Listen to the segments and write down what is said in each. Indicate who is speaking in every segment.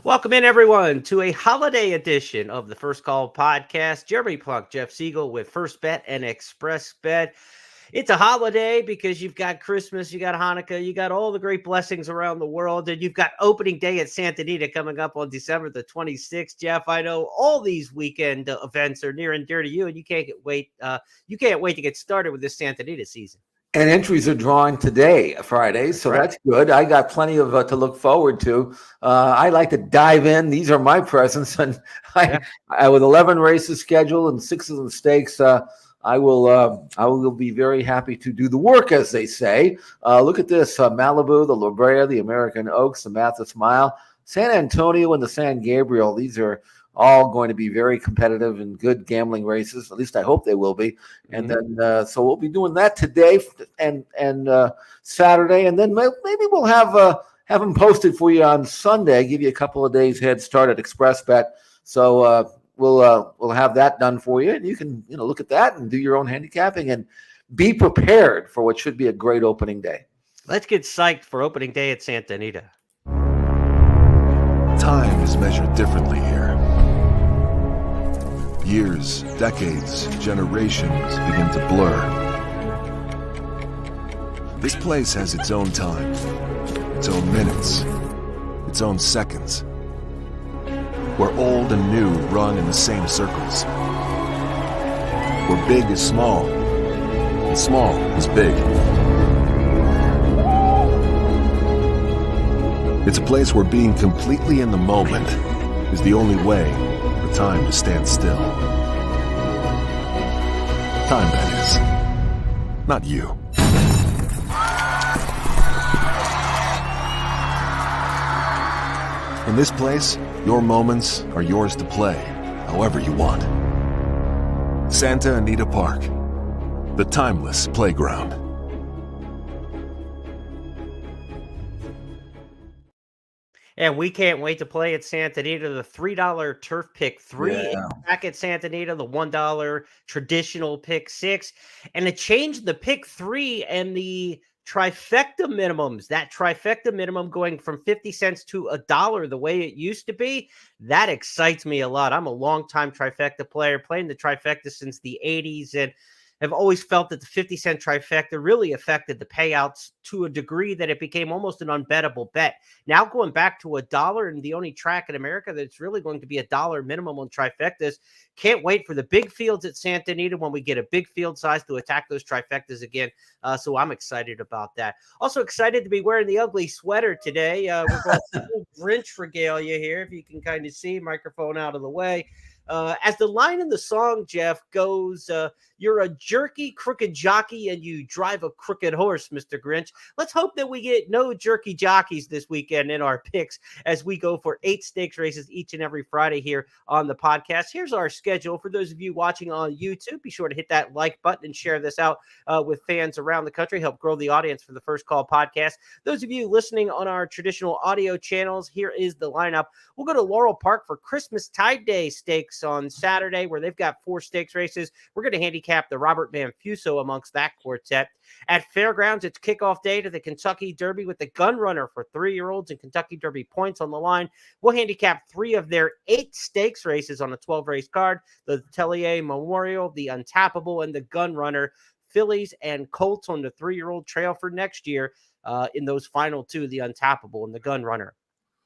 Speaker 1: Welcome in, everyone, to a holiday edition of the First Call podcast. Jeremy Plonk, Jeff Siegel with First Bet and Express Bet. It's a holiday because you've got Christmas, you got Hanukkah, you got all the great blessings around the world, and you've got opening day at Santa Anita coming up on December the 26th. Jeff, I know all these weekend events are near and dear to you, and you can't wait. You can't wait to get started with this Santa Anita season.
Speaker 2: And entries are drawing today, Friday, so that's good. I got plenty of to look forward to. I like to dive in. These are my presents, and I with 11 races scheduled and 6 of the stakes. I will be very happy to do the work, as they say. Look at this: Malibu, the La Brea, the American Oaks, the Mathis Mile, San Antonio, and the San Gabriel. These are all going to be very competitive and good gambling races. At least I hope they will be. And then, so we'll be doing that today and Saturday, and then maybe we'll have them posted for you on Sunday. Give you a couple of days head start at Express Bet. So we'll have that done for you, and you can look at that and do your own handicapping and be prepared for what should be a great opening day.
Speaker 1: Let's get psyched for opening day at Santa Anita.
Speaker 3: Time is measured differently here. Years, decades, generations begin to blur. This place has its own time, its own minutes, its own seconds, where old and new run in the same circles, where big is small, and small is big. It's a place where being completely in the moment is the only way for time to stand still. Time, that is. Not you. In this place, your moments are yours to play, however you want. Santa Anita Park, the timeless playground.
Speaker 1: And we can't wait to play at Santa Anita. The $3 turf pick 3 back at Santa Anita, the $1 traditional pick 6, and to change the pick 3 and the trifecta minimums. That trifecta minimum going from 50 cents to $1 the way it used to be. That excites me a lot. I'm a longtime trifecta player, playing the trifecta since the 80s, and have always felt that the 50-cent trifecta really affected the payouts to a degree that it became almost an unbettable bet. Now going back to $1, and the only track in America that's really going to be $1 minimum on trifectas. Can't wait for the big fields at Santa Anita when we get a big field size to attack those trifectas again. So I'm excited about that. Also excited to be wearing the ugly sweater today. We're going to Grinch regalia here, if you can kind of see. Microphone out of the way. As the line in the song, Jeff, goes, you're a jerky, crooked jockey, and you drive a crooked horse, Mr. Grinch. Let's hope that we get no jerky jockeys this weekend in our picks as we go for 8 stakes races each and every Friday here on the podcast. Here's our schedule. For those of you watching on YouTube, be sure to hit that like button and share this out with fans around the country. Help grow the audience for the First Call podcast. Those of you listening on our traditional audio channels, here is the lineup. We'll go to Laurel Park for Christmas Tide Day Stakes on Saturday, where they've got 4 stakes races. We're going to handicap the Robert Manfuso amongst that quartet. At Fairgrounds, it's kickoff day to the Kentucky Derby with the Gun Runner for 3-year-olds and Kentucky Derby points on the line. We'll handicap 3 of their 8 stakes races on a 12-race card: the Tellier Memorial, the Untappable, and the Gun Runner. Fillies and Colts on the 3-year-old trail for next year in those final 2, the Untappable and the Gun Runner.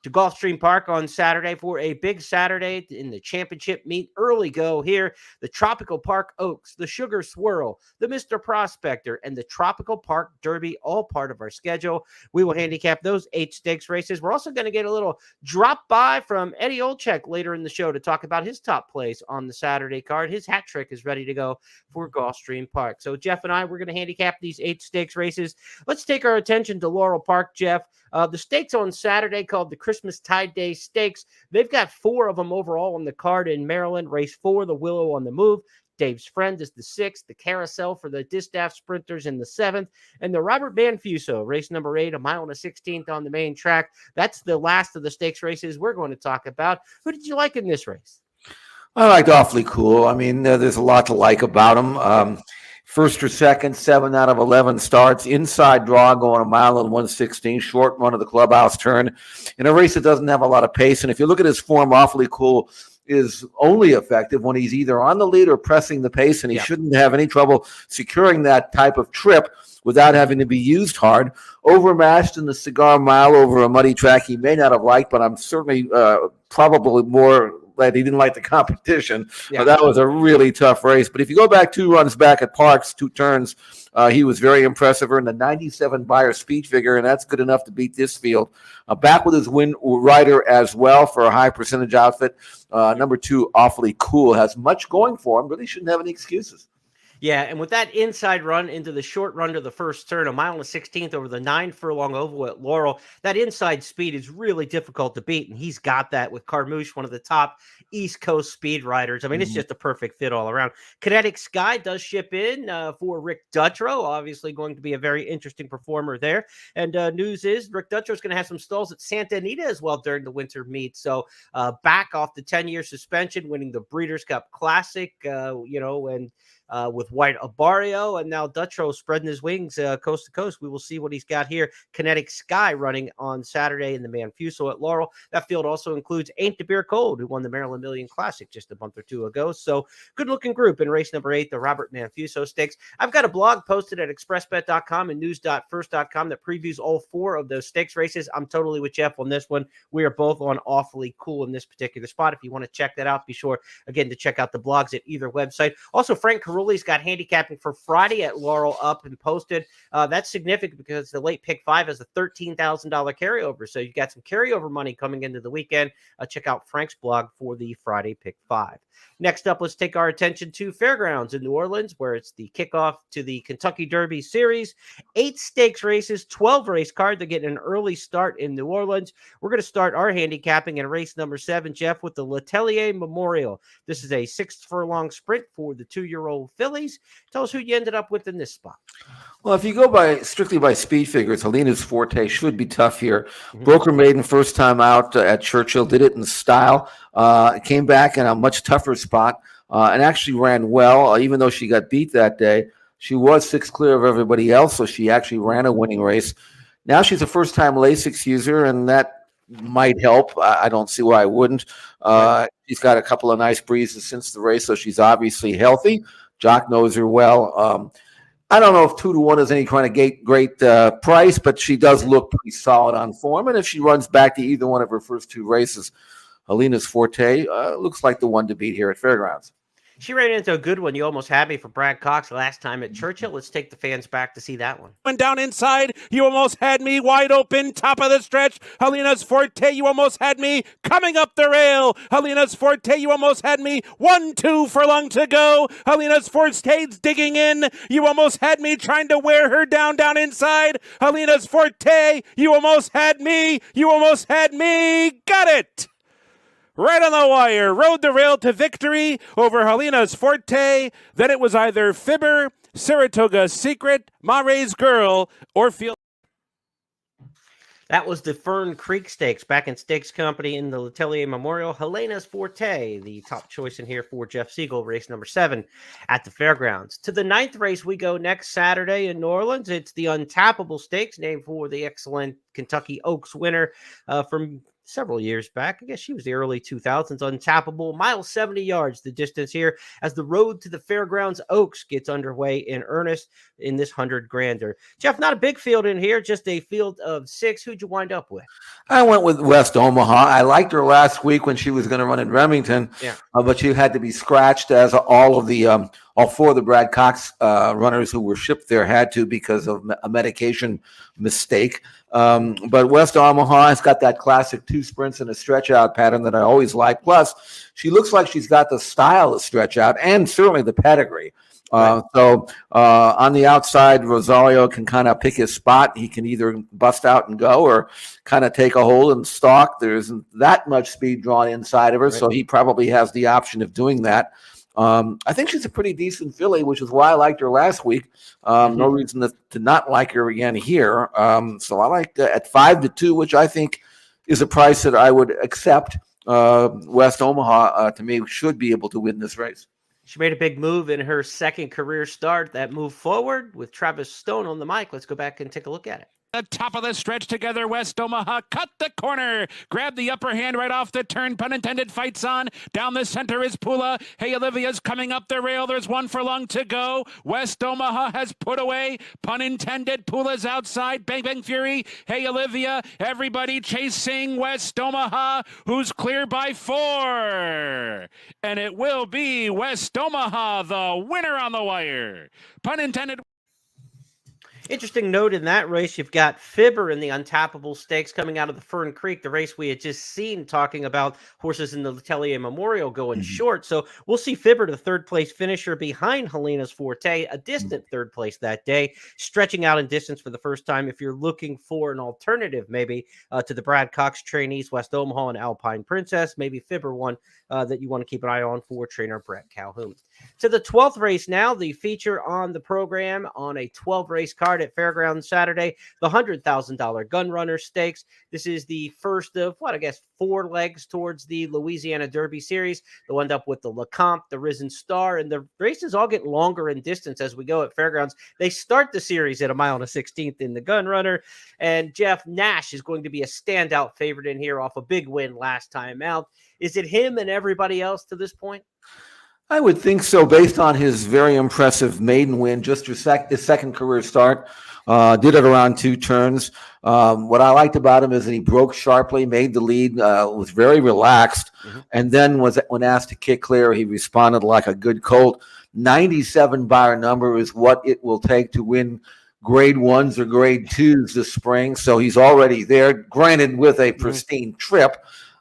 Speaker 1: To Gulfstream Park on Saturday for a big Saturday in the championship meet. Early go here. The Tropical Park Oaks, the Sugar Swirl, the Mr. Prospector, and the Tropical Park Derby, all part of our schedule. We will handicap those 8 stakes races. We're also going to get a little drop by from Eddie Olczyk later in the show to talk about his top plays on the Saturday card. His hat trick is ready to go for Gulfstream Park. So Jeff and I, we're going to handicap these 8 stakes races. Let's take our attention to Laurel Park, Jeff. The stakes on Saturday, called the Christmas Tide Day Stakes. They've got 4 of them overall on the card in Maryland. Race 4, the Willow on the Move. Dave's Friend is the 6th. The Carousel for the Distaff Sprinters in the 7th. And the Robert Manfuso, race number 8, 1 mile and a 16th on the main track. That's the last of the stakes races we're going to talk about. Who did you like in this race?
Speaker 2: I liked Awfully Cool. I mean, there's a lot to like about him. first or second, 7 out of 11 starts, inside draw going a mile and 116, short run of the clubhouse turn in a race that doesn't have a lot of pace. And if you look at his form, Awfully Cool is only effective when he's either on the lead or pressing the pace, and he shouldn't have any trouble securing that type of trip without having to be used hard. Overmatched in the Cigar Mile over a muddy track he may not have liked, but I'm certainly probably more glad he didn't like the competition. That was a really tough race. But if you go back 2 runs back at Parks, 2 turns, he was very impressive. Earned a 97 Beyer speed figure, and that's good enough to beat this field. Back with his win rider as well for a high percentage outfit. Number 2, Awfully Cool, has much going for him, but he shouldn't have any excuses.
Speaker 1: Yeah, and with that inside run into the short run to the first turn, a mile and a 16th over the 9 furlong oval at Laurel, that inside speed is really difficult to beat, and he's got that with Carmouche, one of the top East Coast speed riders. I mean, it's just a perfect fit all around. Kinetic Sky does ship in for Rick Dutrow, obviously going to be a very interesting performer there. And news is Rick Dutrow is going to have some stalls at Santa Anita as well during the winter meet. So back off the 10-year suspension, winning the Breeders' Cup Classic, and with White Abarrio, and now Dutrow spreading his wings coast to coast. We will see what he's got here. Kinetic Sky running on Saturday in the Manfuso at Laurel. That field also includes Ain't the Beer Cold, who won the Maryland Million Classic just a month or 2 ago. So good-looking group in race number 8, the Robert Manfuso Stakes. I've got a blog posted at expressbet.com and news.first.com that previews all 4 of those stakes races. I'm totally with Jeff on this one. We are both on Awfully Cool in this particular spot. If you want to check that out, be sure, again, to check out the blogs at either website. Also, Frank Carulli's got handicapping for Friday at Laurel up and posted. That's significant because the late pick 5 has a $13,000 carryover. So you've got some carryover money coming into the weekend. Check out Frank's blog for the Friday pick 5. Next up, let's take our attention to Fairgrounds in New Orleans, where it's the kickoff to the Kentucky Derby Series. 8 stakes races, 12 race card. They're getting an early start in New Orleans. We're going to start our handicapping in race number 7, Jeff, with the Letellier Memorial. This is a 6 furlong sprint for the 2-year-old fillies. Tell us who you ended up with in this spot.
Speaker 2: Well, if you go strictly by speed figures, Helenas Forte should be tough here. Broker Maiden, first time out at Churchill, did it in style. Came back in a much tougher spot and actually ran well, even though she got beat that day. She was 6 clear of everybody else, so she actually ran a winning race. Now she's a first-time Lasix user, and that might help. I don't see why I wouldn't. She's got a couple of nice breezes since the race, so she's obviously healthy. Jock knows her well. I don't know if 2-1 is any kind of great price, but she does look pretty solid on form. And if she runs back to either one of her first 2 races, Helenas Forte looks like the one to beat here at Fairgrounds.
Speaker 1: She ran into a good one. You almost had me for Brad Cox last time at Churchill. Let's take the fans back to see that one.
Speaker 4: Went down inside. You almost had me wide open. Top of the stretch. Helenas Forte, you almost had me coming up the rail. Helenas Forte, you almost had me 1-2 furlong to go. Helenas Forte's digging in. You almost had me trying to wear her down inside. Helenas Forte, you almost had me. You almost had me. Got it. Right on the wire, rode the rail to victory over Helenas Forte. Then it was either Fibber, Saratoga's Secret, Mare's Girl, or Field.
Speaker 1: That was the Fern Creek Stakes back in Stakes Company in the Letellier Memorial. Helenas Forte, the top choice in here for Jeff Siegel, race number 7 at the Fairgrounds. To the 9th race we go next Saturday in New Orleans. It's the Untappable Stakes, named for the excellent Kentucky Oaks winner from several years back. I guess she was the early 2000s. Untappable, mile 70 yards the distance here as the road to the Fairgrounds Oaks gets underway in earnest in this 100 grander. Jeff, not a big field in here, just a field of 6. Who'd you wind up with?
Speaker 2: I went with West Omaha. I liked her last week when she was going to run in Remington, but she had to be scratched, as all 4 of the Brad Cox runners who were shipped there had to because of a medication mistake. But West Omaha has got that classic 2 sprints and a stretch out pattern that I always like. Plus, she looks like she's got the style of stretch out and certainly the pedigree. So on the outside, Rosario can kind of pick his spot. He can either bust out and go or kind of take a hold and stalk. There isn't that much speed drawn inside of her, so he probably has the option of doing that. I think she's a pretty decent filly, which is why I liked her last week. No reason to not like her again here. So I like at 5-2, which I think is a price that I would accept. West Omaha, to me, should be able to win this race.
Speaker 1: She made a big move in her second career start. That move forward with Travis Stone on the mic. Let's go back and take a look at it.
Speaker 4: The top of the stretch together, West Omaha, cut the corner, grab the upper hand right off the turn, pun intended, fights on. Down the center is Pula. Hey, Olivia's coming up the rail. There's one furlong to go. West Omaha has put away, pun intended. Pula's outside, Bang Bang Fury. Hey, Olivia, everybody chasing West Omaha, who's clear by 4. And it will be West Omaha, the winner on the wire. Pun intended.
Speaker 1: Interesting note in that race, you've got Fibber in the Untappable Stakes coming out of the Fern Creek, the race we had just seen, talking about horses in the Letellier Memorial going short. So we'll see Fibber, the third place finisher behind Helenas Forte, a distant third place that day, stretching out in distance for the first time. If you're looking for an alternative, maybe to the Brad Cox trainees, West Omaha and Alpine Princess, maybe Fibber one that you want to keep an eye on for trainer Brett Calhoun. To the 12th race now, the feature on the program on a 12-race card at Fairgrounds Saturday, the $100,000 Gun Runner Stakes. This is the first of, 4 legs towards the Louisiana Derby Series. They'll end up with the LeCompte, the Risen Star, and the races all get longer in distance as we go at Fairgrounds. They start the series at 1.16 in the Gun Runner, and Jeff Nash is going to be a standout favorite in here off a big win last time out. Is it him and everybody else to this point?
Speaker 2: I would think so, based on his very impressive maiden win, just his second career start. Did it around 2 turns. What I liked about him is that he broke sharply, made the lead, was very relaxed, and then when asked to kick clear, he responded like a good colt. 97 bar number is what it will take to win grade 1s or grade 2s this spring, so he's already there, granted with a pristine trip.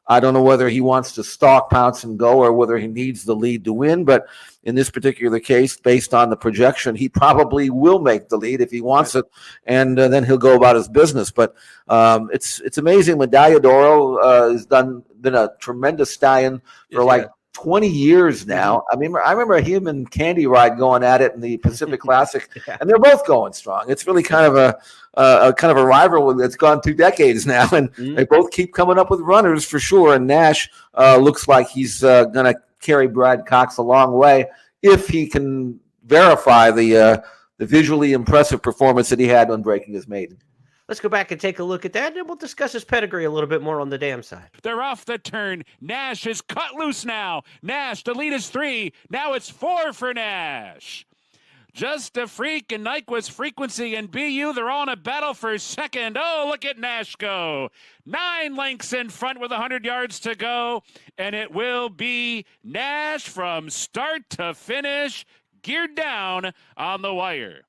Speaker 2: I don't know whether he wants to stalk, pounce, and go, or whether he needs the lead to win. But in this particular case, based on the projection, he probably will make the lead if he wants it, and then he'll go about his business. But it's amazing. Medallion Oro has been a tremendous stallion for 20 years now. I remember him and Candy Ride going at it in the Pacific Classic, and they're both going strong. It's really kind of a rivalry that's gone 2 decades now, and they both keep coming up with runners for sure. And Nash looks like he's going to carry Brad Cox a long way if he can verify the visually impressive performance that he had when breaking his maiden.
Speaker 1: Let's go back and take a look at that, and we'll discuss his pedigree a little bit more on the dam side.
Speaker 4: They're off the turn. Nash is cut loose now. Nash, the lead is 3. Now it's 4 for Nash. Just a Freak and Nyquist Frequency and BU, they're all in a battle for second. Oh, look at Nash go. 9 lengths in front with 100 yards to go, and it will be Nash from start to finish, geared down on the wire.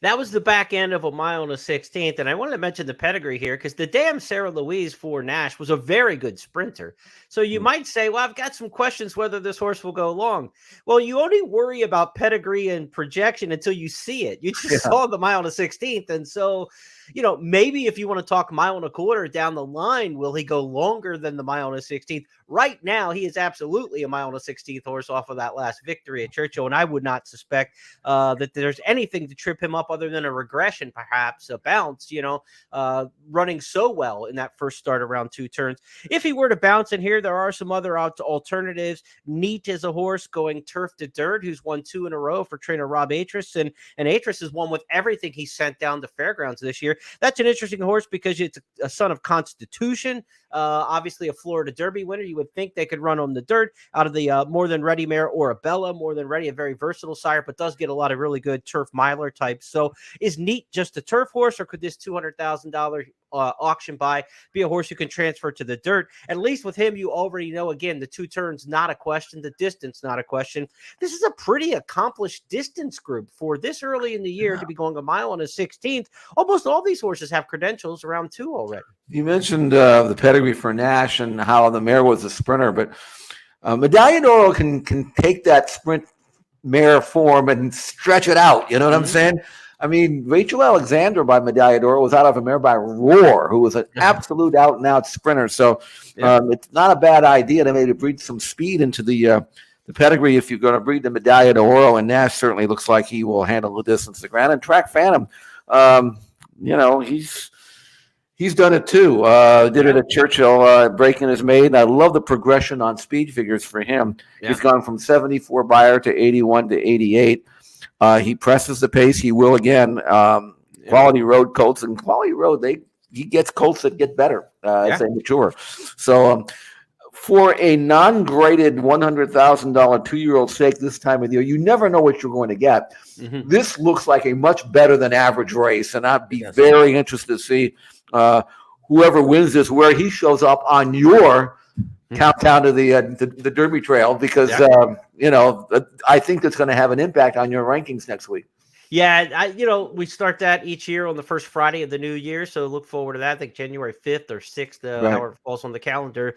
Speaker 1: That was the back end of 1.16 and I wanted to mention the pedigree here because the damn Sarah Louise for Nash was a very good sprinter. So you might say, well, I've got some questions whether this horse will go long. Well, you only worry about pedigree and projection until you see it. You just saw the 1.16, and so maybe if you want to talk 1.25 miles down the line, will he go longer than the 1.16? Right now, he is absolutely a 1.16 horse off of that last victory at Churchill, and I would not suspect that there's anything to trip him up other than a regression, perhaps a bounce, running so well in that first start around 2 turns. If he were to bounce in here, there are some other alternatives. Neat is a horse going turf to dirt who's won 2 in a row for trainer Rob Atris, and Atris has won with everything he sent down to Fairgrounds this year. That's an interesting horse because it's a son of Constitution, obviously a Florida Derby winner. You would think they could run on the dirt out of the More Than Ready mare or Bella. More Than Ready, a very versatile sire, but does get a lot of really good turf miler types. So is Neat just a turf horse, or could this $200,000 auction buy be a horse you can transfer to the dirt? At least with him, you already know, again, the 2 turns, not a question. The distance, not a question. This is a pretty accomplished distance group for this early in the year to be going 1.16. Almost all these horses have credentials around 2 already.
Speaker 2: You mentioned the pedigree for Nash and how the mare was a sprinter, but Medallion Oro can take that sprint mare form and stretch it out. You know what I'm saying? I mean, Rachel Alexander by Medallion Oro was out of a mare by Roar, who was an absolute out-and-out sprinter. So it's not a bad idea to maybe breed some speed into the pedigree if you're going to breed the Medallion Oro, and Nash certainly looks like he will handle the distance to ground. And Track Phantom, He's done it too. Did it at Churchill, breaking his maiden. I love the progression on speed figures for him. Yeah. He's gone from 74 buyer to 81 to 88. He presses the pace. He will again. Quality Road colts, and Quality Road, he gets colts that get better as they mature. So for a non-graded $100,000 2-year-old stake this time of the year, you never know what you're going to get. Mm-hmm. This looks like a much better than average race, and I'd be very interested to see whoever wins this, where he shows up on your countdown to the Derby Trail, because I think it's going to have an impact on your rankings next week.
Speaker 1: Yeah, we start that each year on the first Friday of the new year, so look forward to that. I think January 5th or 6th, however it falls on the calendar.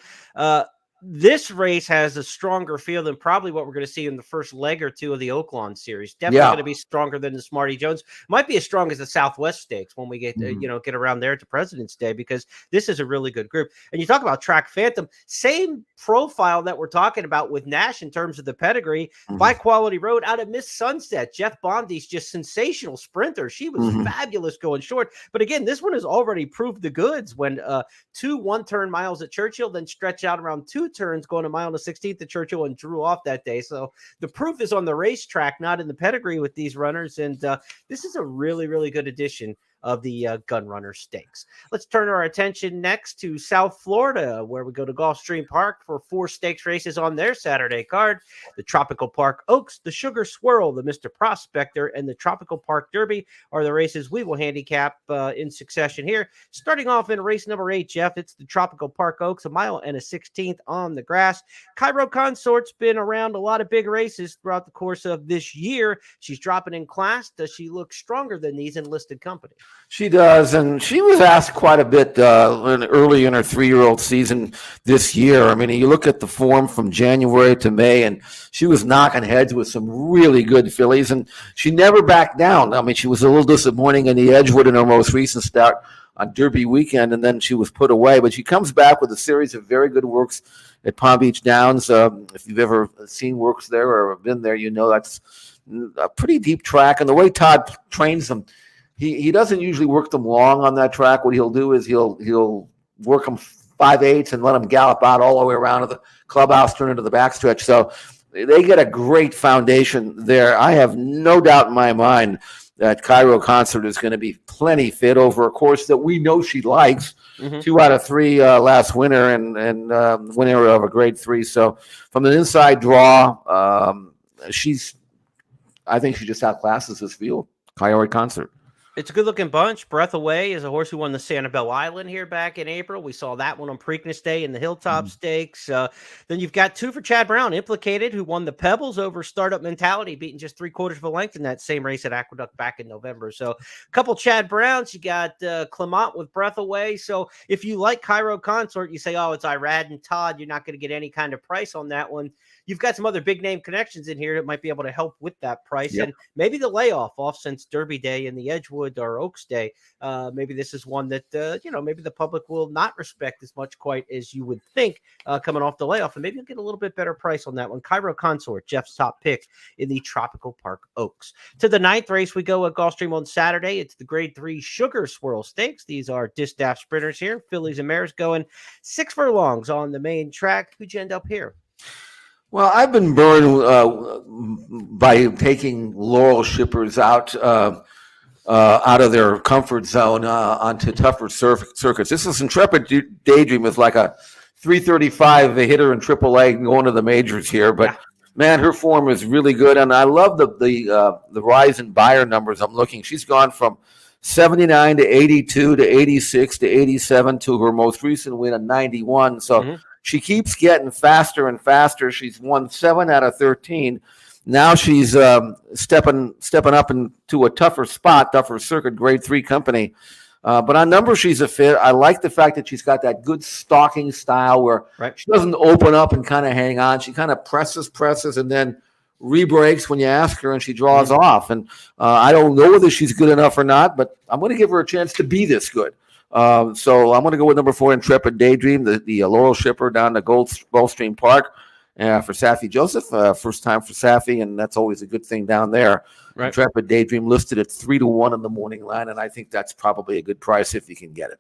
Speaker 1: This race has a stronger feel than probably what we're going to see in the first leg or two of the Oaklawn series. Definitely going to be stronger than the Smarty Jones. Might be as strong as the Southwest Stakes when we get get around there to President's Day, because this is a really good group. And you talk about Track Phantom, same profile that we're talking about with Nash in terms of the pedigree. By Quality Road out of Miss Sunset. Jeff Bondi's just sensational sprinter. She was fabulous going short. But again, this one has already proved the goods when 2 one-turn miles at Churchill, then stretch out around 2 turns going a mile and 16th at Churchill and drew off that day. So the proof is on the racetrack, not in the pedigree with these runners. And this is a really, really good addition of the Gun Runner Stakes. Let's turn our attention next to South Florida, where we go to Gulfstream Park for 4 stakes races on their Saturday card. The Tropical Park Oaks, the Sugar Swirl, the Mr. Prospector, and the Tropical Park Derby are the races we will handicap in succession here. Starting off in race number 8, Jeff, it's the Tropical Park Oaks, a mile and a 16th on the grass. Cairo Consort's been around a lot of big races throughout the course of this year. She's dropping in class. Does she look stronger than these enlisted company?
Speaker 2: She does, and she was asked quite a bit early in her 3-year-old season this year. I mean, you look at the form from January to May, and she was knocking heads with some really good fillies, and she never backed down. I mean, she was a little disappointing in the Edgewood in her most recent start on Derby weekend, and then she was put away. But she comes back with a series of very good works at Palm Beach Downs. If you've ever seen works there or been there, you know that's a pretty deep track, and the way Todd trains them, He doesn't usually work them long on that track. What he'll do is he'll work them 5/8 and let them gallop out all the way around to the clubhouse, turn into the backstretch. So they get a great foundation there. I have no doubt in my mind that Cairo Consort is going to be plenty fit over a course that we know she likes. 2 out of 3 last winter and winner of a grade 3. So from an inside draw, I think she just outclasses this field, Cairo Consort.
Speaker 1: It's a good-looking bunch. Breath Away is a horse who won the Sanibel Island here back in April. We saw that one on Preakness Day in the Hilltop Stakes. Then you've got 2 for Chad Brown, Implicated, who won the Pebbles over Startup Mentality, beating just 3/4 of a length in that same race at Aqueduct back in November. So a couple Chad Browns. You got Clement with Breath Away. So if you like Cairo Consort, you say, oh, it's Irad and Todd. You're not going to get any kind of price on that one. You've got some other big-name connections in here that might be able to help with that price. Yep. And maybe the layoff off since Derby Day and the Edgewood or Oaks Day. Maybe this is one that, maybe the public will not respect as much quite as you would think coming off the layoff. And maybe you'll get a little bit better price on that one. Cairo Consort, Jeff's top pick in the Tropical Park Oaks. To the 9th race, we go at Gulfstream on Saturday. It's the Grade 3 Sugar Swirl Stakes. These are distaff sprinters here. Fillies and mares going 6 furlongs on the main track. Who'd you end up here?
Speaker 2: Well, I've been burned by taking Laurel shippers out of their comfort zone onto tougher circuits. This is Intrepid Daydream with like a 335 hitter in AAA going to the majors here, but man, her form is really good, and I love the rise in buyer numbers. I'm looking; she's gone from 79 to 82 to 86 to 87 to her most recent win of 91. So. She keeps getting faster and faster. She's won 7 out of 13. Now she's stepping up into a tougher circuit, Grade 3 company. But on numbers, she's a fit. I like the fact that she's got that good stalking style where she doesn't open up and kind of hang on. She kind of presses, and then re-breaks when you ask her, and she draws off. And I don't know whether she's good enough or not, but I'm going to give her a chance to be this good. So I'm going to go with number 4, Intrepid Daydream, the Laurel shipper down to Gulfstream Park for Safi Joseph. First time for Safi, and that's always a good thing down there. Right. Intrepid Daydream listed at 3-1 on the morning line, and I think that's probably a good price if you can get it.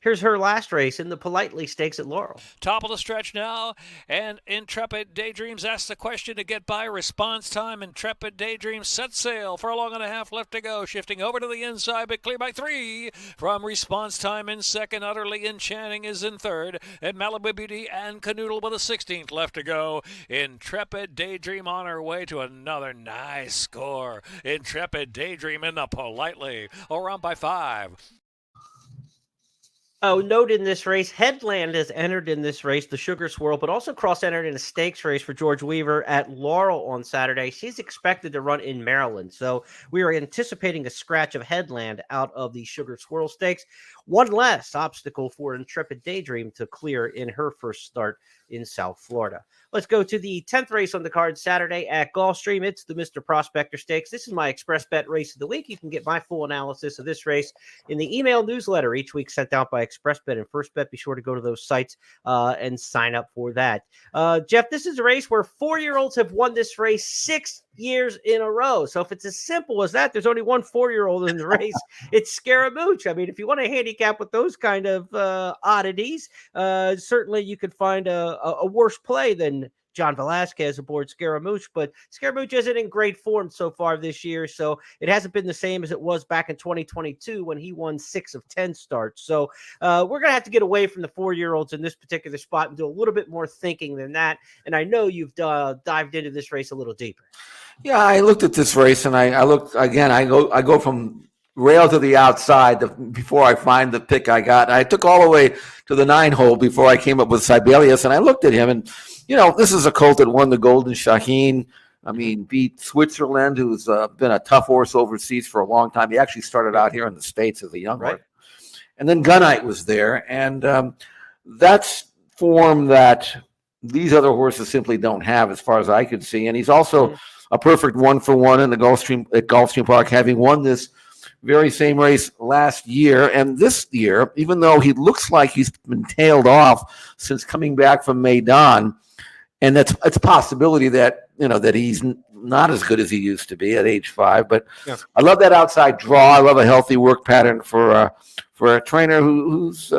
Speaker 1: Here's her last race in the Politely Stakes at Laurel.
Speaker 5: Top of the stretch now, and Intrepid Daydreams asks the question to get by. Response time, Intrepid Daydream set sail for a long and a half left to go. Shifting over to the inside, but clear by 3 from Response Time in second. Utterly Enchanting is in third, and Malibu Beauty and Canoodle with a 16th left to go. Intrepid Daydream on her way to another nice score. Intrepid Daydream in the Politely, around by 5.
Speaker 1: Oh, note in this race, Headland has entered in this race, the Sugar Swirl, but also cross-entered in a stakes race for George Weaver at Laurel on Saturday. She's expected to run in Maryland, so we are anticipating a scratch of Headland out of the Sugar Swirl Stakes. One less obstacle for Intrepid Daydream to clear in her first start in South Florida. Let's go to the 10th race on the card Saturday at Gulfstream. It's the Mr. Prospector Stakes. This is my Express Bet race of the week. You can get my full analysis of this race in the email newsletter each week sent out by Express Bet and First Bet. Be sure to go to those sites and sign up for that. Jeff, this is a race where 4-year-olds have won this race 6 years in a row. So if it's as simple as that, there's only one 4-year-old in the race. It's Scaramouche. I mean, if you want to handicap with those kind of oddities, certainly you could find a worse play than John Velasquez aboard Scaramouche, but Scaramouche isn't in great form so far this year, so it hasn't been the same as it was back in 2022 when he won 6 of 10 starts. So we're going to have to get away from the 4-year-olds in this particular spot and do a little bit more thinking than that, and I know you've dived into this race a little deeper.
Speaker 2: Yeah, I looked at this race, and I looked again. I go from rail to the outside before I find the pick I got. I took all the way to the 9 hole before I came up with Sibelius, and I looked at him, and this is a colt that won the Golden Shaheen. I mean, beat Switzerland, who's been a tough horse overseas for a long time. He actually started out here in the States as a young horse, and then Gunite was there, and that's form that these other horses simply don't have, as far as I could see. And he's also a perfect 1-for-1 in the Gulfstream Park, having won this very same race last year. And this year, even though he looks like he's been tailed off since coming back from Maidan, and it's a possibility that that he's not as good as he used to be at age 5. But I love that outside draw. I love a healthy work pattern for a trainer who's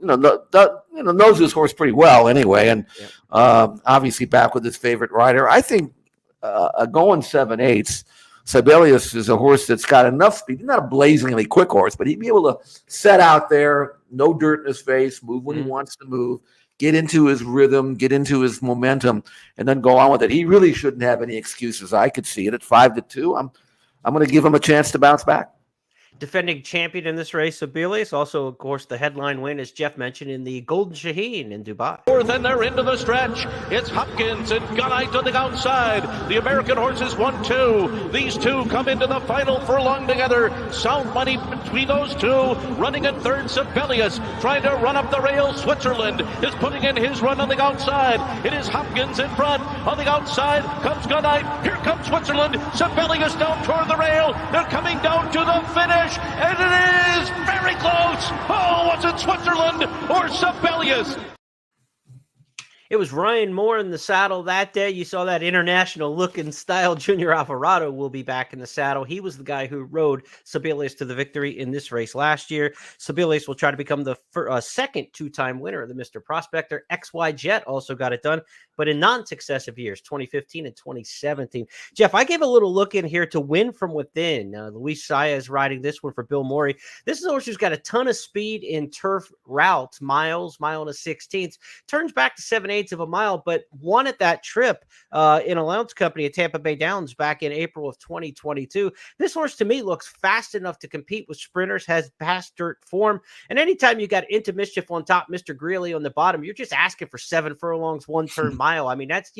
Speaker 2: knows his horse pretty well anyway, and obviously back with his favorite rider. I think going 7/8. Sibelius is a horse that's got enough speed. He's not a blazingly quick horse, but he'd be able to set out there, no dirt in his face, move when he wants to move, get into his rhythm, get into his momentum, and then go on with it. He really shouldn't have any excuses. I could see it at 5-2. I'm going to give him a chance to bounce back.
Speaker 1: Defending champion in this race, Sibelius. Also, of course, the headline win, as Jeff mentioned, in the Golden Shaheen in Dubai.
Speaker 6: Fourth, and they're into the stretch. It's Hopkins and Gunite on the outside. The American horses 1-2. These two come into the final furlong together. Sound money between those two. Running in third, Sibelius trying to run up the rail. Switzerland is putting in his run on the outside. It is Hopkins in front. On the outside comes Gunite. Here comes Switzerland. Sibelius down toward the rail. They're coming down to the finish. And it is very close. Oh, was it Switzerland or Sibelius?
Speaker 1: It was Ryan Moore in the saddle that day. You saw that international look and style. Junior Alvarado will be back in the saddle. He was the guy who rode Sibelius to the victory in this race last year. Sibelius will try to become the second 2-time winner of the Mr. Prospector. XY Jet also got it done, but in non-successive years, 2015 and 2017. Jeff, I gave a little look in here to Win From Within. Luis Saya is riding this one for Bill Morey. This is a horse who's got a ton of speed in turf routes, mile and a 16th. Turns back to 7/8 of a mile, but won at that trip in Allowance Company at Tampa Bay Downs back in April of 2022. This horse, to me, looks fast enough to compete with sprinters, has past dirt form. And anytime you got Into Mischief on top, Mr. Greeley on the bottom, you're just asking for 7 furlongs, 1 turn mile. I mean, that's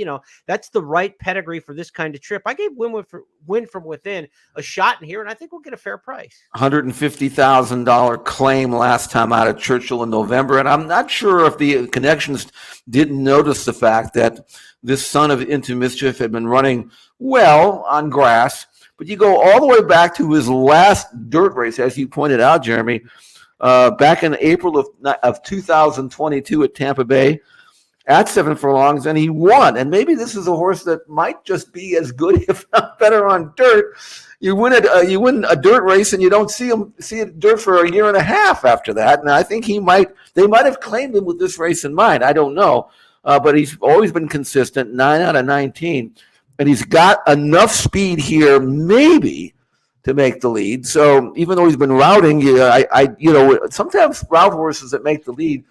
Speaker 1: the right pedigree for this kind of trip. I gave Win From Within a shot in here, and I think we'll get a fair price.
Speaker 2: $150,000 claim last time out of Churchill in November, and I'm not sure if the connections didn't notice the fact that this son of Into Mischief had been running well on grass, but you go all the way back to his last dirt race, as you pointed out, Jeremy, back in April of 2022 at Tampa Bay. at 7 furlongs, and he won. And maybe this is a horse that might just be as good, if not better, on dirt. You win a dirt race, and you don't see it dirt for a year and a half after that. And I think they might have claimed him with this race in mind. I don't know, but he's always been consistent, 9 out of 19, and he's got enough speed here, maybe, to make the lead. So even though he's been routing, sometimes route horses that make the lead,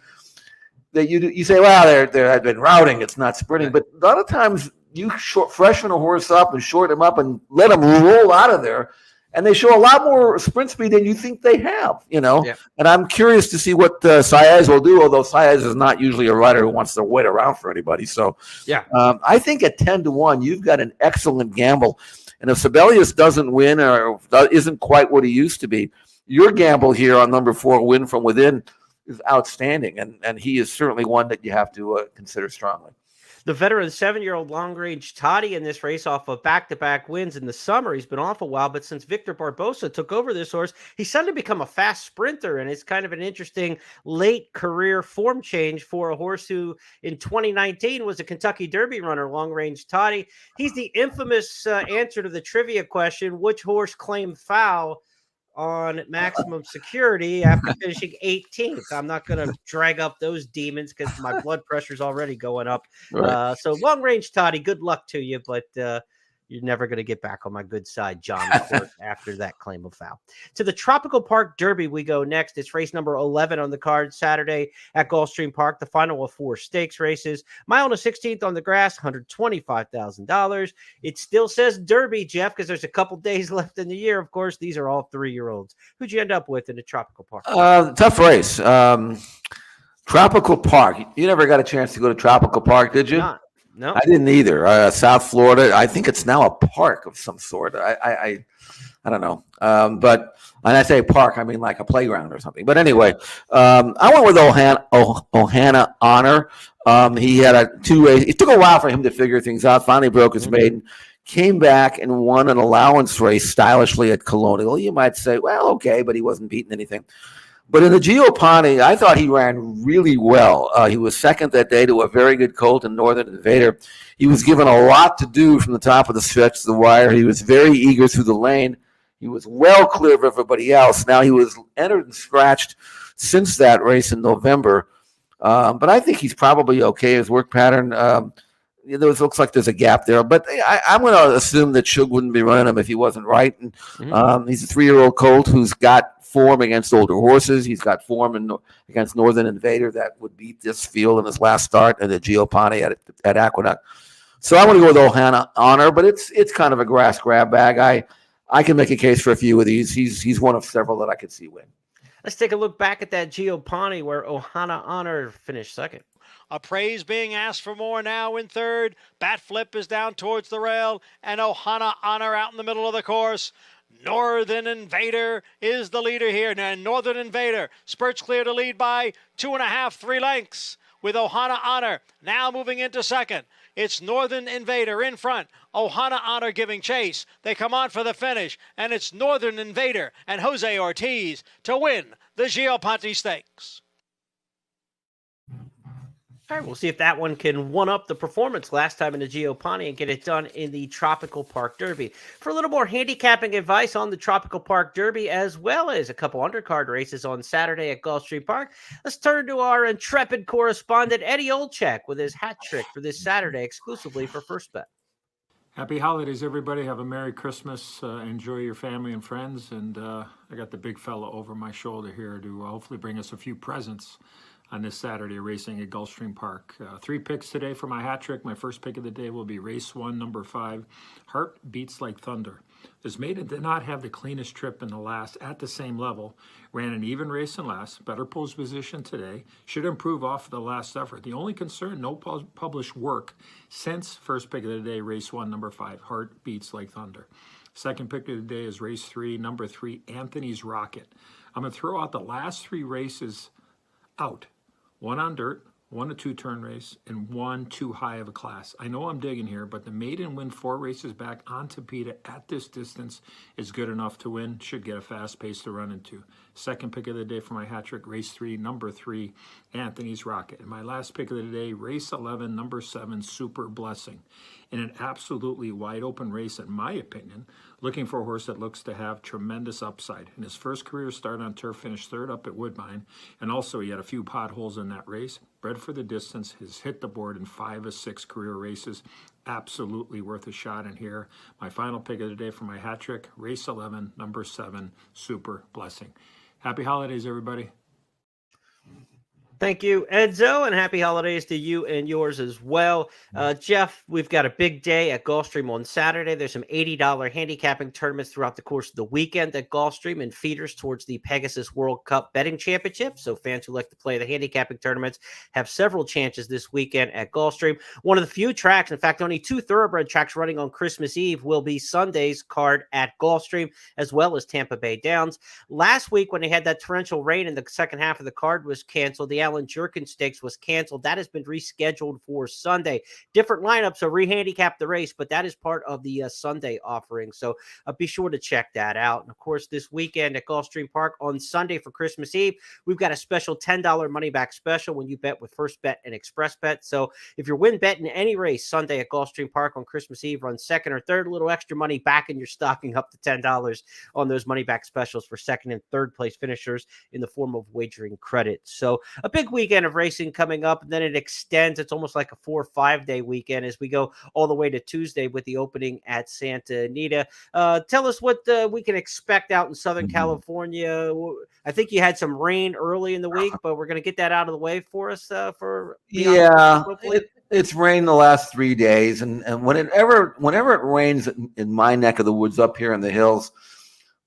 Speaker 2: that you say, well, they've been routing, it's not sprinting. But a lot of times you freshen a horse up and short him up and let him roll out of there, and they show a lot more sprint speed than you think they have, Yeah. And I'm curious to see what Saez will do, although Saez is not usually a rider who wants to wait around for anybody. So
Speaker 1: yeah,
Speaker 2: I think at 10-1, you've got an excellent gamble. And if Sibelius doesn't win or isn't quite what he used to be, your gamble here on number 4, Win From Within, is outstanding. And he is certainly one that you have to consider strongly.
Speaker 1: The veteran 7-year-old long-range Toddy in this race off of back-to-back wins in the summer. He's been off a while, but since Victor Barbosa took over this horse, he's suddenly become a fast sprinter, and it's kind of an interesting late career form change for a horse who in 2019 was a Kentucky Derby runner, long-range Toddy. He's the infamous answer to the trivia question, which horse claimed foul on Maximum Security after finishing 18th. I'm not going to drag up those demons because my blood pressure is already going up. Right. So long range, Toddy, good luck to you, but you're never going to get back on my good side, John, after that claim of foul. To the Tropical Park Derby we go next. It's race number 11 on the card Saturday at Gulfstream Park, the final of 4 stakes races. Mile and a 16th on the grass, $125,000. It still says Derby, Jeff, because there's a couple days left in the year. Of course, these are all 3-year-olds. Who'd you end up with in the Tropical Park?
Speaker 2: Tough race. Tropical Park. You never got a chance to go to Tropical Park, did you?
Speaker 1: No,
Speaker 2: I didn't either. South Florida. I think it's now a park of some sort. I don't know. But when I say park, I mean like a playground or something. But anyway, I went with Ohana Honor. He had a 2-race. It took a while for him to figure things out. Finally broke his maiden. Came back and won an allowance race stylishly at Colonial. You might say, well, okay, but he wasn't beating anything. But in the Giopani, I thought he ran really well. He was second that day to a very good colt in Northern Invader. He was given a lot to do from the top of the stretch to the wire. He was very eager through the lane. He was well clear of everybody else. Now, he was entered and scratched since that race in November. But I think he's probably okay. His work pattern, it looks like there's a gap there. But I'm going to assume that Shug wouldn't be running him if he wasn't right. And he's a 3-year-old colt who's got form against older horses. He's got form against Northern Invader that would beat this field in his last start at the Giopani at Aqueduct. So I want to go with Ohana Honor, but it's kind of a grass grab bag. I can make a case for a few of these. He's one of several that I could see win.
Speaker 1: Let's take a look back at that Giopani where Ohana Honor finished second.
Speaker 7: Appraise being asked for more now in third. Bat Flip is down towards the rail, and Ohana Honor out in the middle of the course. Northern Invader is the leader here. Now, Northern Invader spurts clear to lead by 2.5, 3 lengths with Ohana Honor now moving into second. It's Northern Invader in front. Ohana Honor giving chase. They come on for the finish, and it's Northern Invader and Jose Ortiz to win the Giopani Stakes.
Speaker 1: All right, we'll see if that one can one-up the performance last time in the Giopani and get it done in the Tropical Park Derby. For a little more handicapping advice on the Tropical Park Derby, as well as a couple undercard races on Saturday at Gulfstream Park, let's turn to our intrepid correspondent, Eddie Olczyk, with his hat trick for this Saturday exclusively for First Bet.
Speaker 8: Happy holidays, everybody. Have a Merry Christmas. Enjoy your family and friends. And I got the big fella over my shoulder here to hopefully bring us a few presents on this Saturday racing at Gulfstream Park. 3 picks today for my hat trick. My first pick of the day will be race 1, number 5, Heart Beats Like Thunder. This maiden did not have the cleanest trip in the last at the same level. Ran an even race in last, better pose position today. Should improve off the last effort. The only concern, no published work since first pick of the day, race 1, number 5, Heart Beats Like Thunder. Second pick of the day is race 3, number 3, Anthony's Rocket. I'm going to throw out the last 3 races out. 1 on dirt, 1 to 2 turn race, and 1 too high of a class. I know I'm digging here, but the maiden win 4 races back on Topeka at this distance is good enough to win. Should get a fast pace to run into. Second pick of the day for my hat trick, race 3, number 3, Anthony's Rocket. And my last pick of the day, race 11, number 7, Super Blessing. In an absolutely wide open race, in my opinion, looking for a horse that looks to have tremendous upside. In his first career start on turf, finished 3rd up at Woodbine, and also he had a few potholes in that race. Bred for the distance, has hit the board in 5 of 6 career races. Absolutely worth a shot in here. My final pick of the day for my hat trick, race 11, number 7, Super Blessing. Happy holidays, everybody.
Speaker 1: Thank you, Edzo, and happy holidays to you and yours as well. Jeff, we've got a big day at Gulfstream on Saturday. There's some $80 handicapping tournaments throughout the course of the weekend at Gulfstream and feeders towards the Pegasus World Cup Betting Championship. So fans who like to play the handicapping tournaments have several chances this weekend at Gulfstream. One of the few tracks, in fact, only 2 thoroughbred tracks running on Christmas Eve will be Sunday's card at Gulfstream, as well as Tampa Bay Downs. Last week, when they had that torrential rain in the second half of the card was canceled, the Alan Jerkin Stakes was canceled. That has been rescheduled for Sunday. Different lineup, so rehandicap the race, but that is part of the Sunday offering. So be sure to check that out. And of course, this weekend at Gulfstream Park on Sunday for Christmas Eve, we've got a special $10 money back special when you bet with First Bet and Express Bet. So if you're win betting any race Sunday at Gulfstream Park on Christmas Eve, run second or third, a little extra money back in your stocking up to $10 on those money back specials for second and third place finishers in the form of wagering credit. So a big weekend of racing coming up, and then it extends. It's almost like a 4 or 5 day weekend as we go all the way to Tuesday with the opening at Santa Anita. Tell us what we can expect out in Southern California. I think you had some rain early in the week, but we're going to get that out of the way for us.
Speaker 2: It's rained the last 3 days, and whenever it rains in my neck of the woods up here in the hills,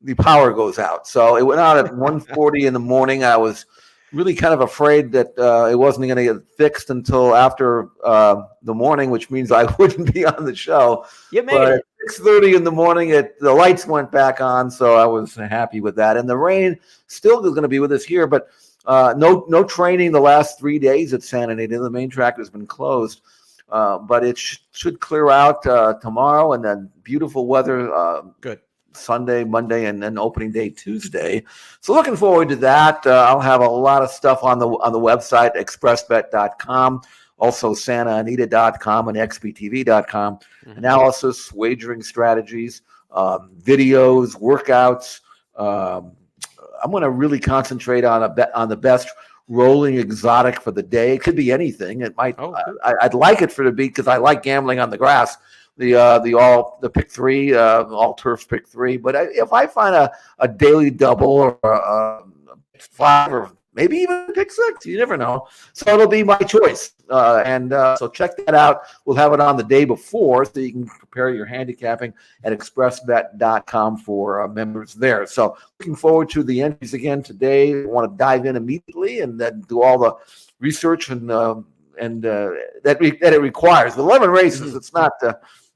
Speaker 2: the power goes out. So it went out at 1:40 in the morning. I was really kind of afraid that it wasn't going to get fixed until after the morning, which means I wouldn't be on the show.
Speaker 1: You made it.
Speaker 2: 6:30 in the morning, the lights went back on, so I was happy with that. And the rain still is going to be with us here, but no training the last 3 days at Santa Anita. The main track has been closed, but it should clear out tomorrow, and then beautiful weather. Good. Sunday, Monday, and then opening day Tuesday. So looking forward to that. I'll have a lot of stuff on the website, expressbet.com, also santaanita.com and xbtv.com. Analysis, wagering strategies, videos, workouts. I'm going to really concentrate on the best rolling exotic for the day. It could be anything. It might. I'd like it for to be, because I like gambling on the grass. The pick 3, all turf pick 3. But if I find a daily double or a 5 or maybe even pick 6, you never know. So it'll be my choice. So check that out. We'll have it on the day before, so you can prepare your handicapping at expressbet.com for members there. So looking forward to the entries again today. I want to dive in immediately and then do all the research and that it requires. The 11 races, it's not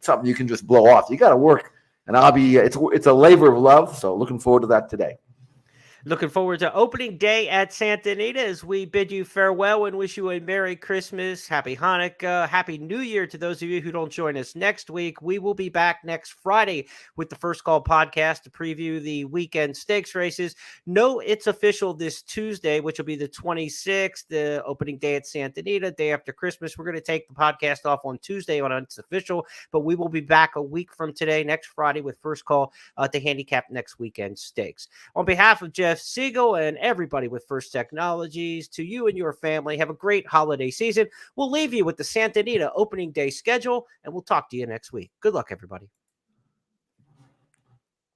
Speaker 2: something you can just blow off. You got to work, and it's a labor of love. So looking forward to that today.
Speaker 1: Looking forward to opening day at Santa Anita as we bid you farewell and wish you a Merry Christmas, Happy Hanukkah, Happy New Year to those of you who don't join us next week. We will be back next Friday with the First Call podcast to preview the weekend stakes races. No, it's official this Tuesday, which will be the 26th, the opening day at Santa Anita, day after Christmas. We're going to take the podcast off on Tuesday on It's Official, but we will be back a week from today, next Friday, with First Call to handicap next weekend stakes. On behalf of Jeff Siegel and everybody with First Technologies, to you and your family, have a great holiday season. We'll leave you with the Santa Anita opening day schedule, and we'll talk to you next week. Good luck, everybody.